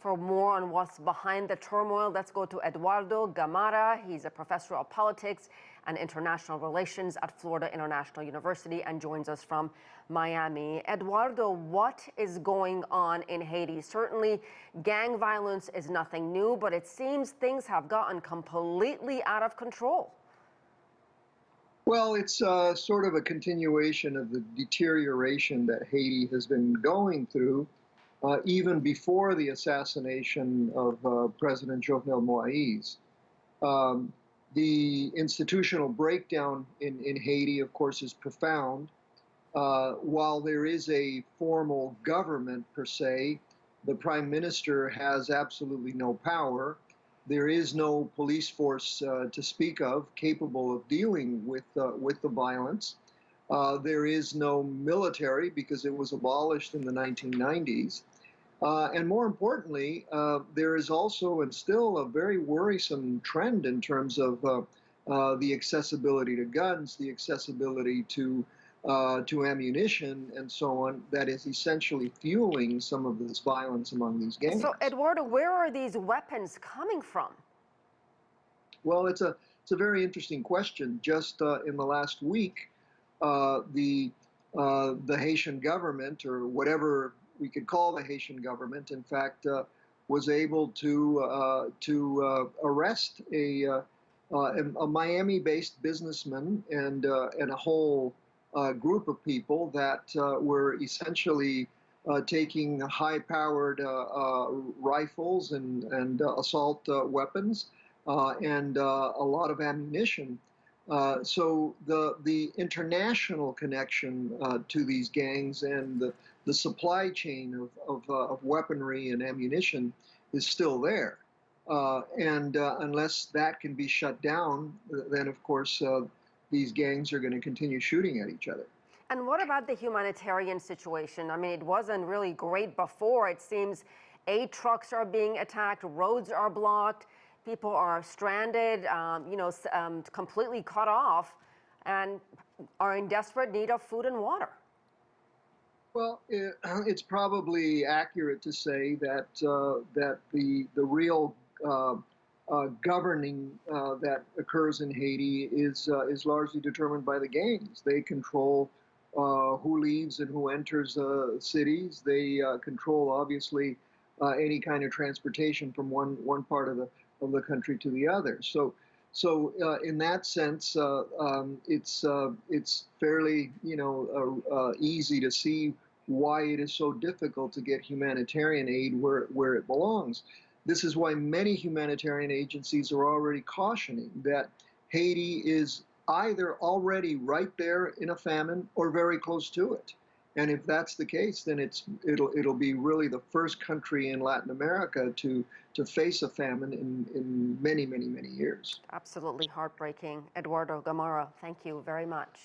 For more on what's behind the turmoil, let's go to Eduardo Gamarra. He's a professor of politics and international relations at Florida International University and joins us from Miami. Eduardo, what is going on in Haiti? Certainly, gang violence is nothing new, but it seems things have gotten completely out of control. Well, it's sort of a continuation of the deterioration that Haiti has been going through, even before the assassination of President Jovenel Moïse. The institutional breakdown in Haiti, of course, is profound. While there is a formal government per se, the prime minister has absolutely no power. There is no police force to speak of capable of dealing with the violence. There is no military because it was abolished in the 1990s. And more importantly, there is also and still a very worrisome trend in terms of the accessibility to guns, the accessibility to ammunition and so on, that is essentially fueling some of this violence among these gangs. So, Eduardo, where are these weapons coming from? Well, it's a very interesting question. Just in the last week, the Haitian government, or whatever we could call the Haitian government, in fact, was able to arrest a Miami-based businessman and a whole group of people that were essentially taking high-powered rifles and assault weapons and a lot of ammunition. So the international connection to these gangs and the supply chain of weaponry and ammunition is still there. And unless that can be shut down, then of course these gangs are going to continue shooting at each other. And what about the humanitarian situation? I mean, it wasn't really great before. It seems aid trucks are being attacked, roads are blocked, people are stranded, completely cut off, and are in desperate need of food and water. Well, it's probably accurate to say that that the real governing that occurs in Haiti is largely determined by the gangs. They control who leaves and who enters cities. They control, obviously, any kind of transportation from one part of the country to the other. So in that sense, it's fairly easy to see why it is so difficult to get humanitarian aid where it belongs. This is why many humanitarian agencies are already cautioning that Haiti is either already right there in a famine or very close to it. And if that's the case, then it'll be really the first country in Latin America to face a famine in many, many, many years. Absolutely heartbreaking. Eduardo Gamarra, thank you very much.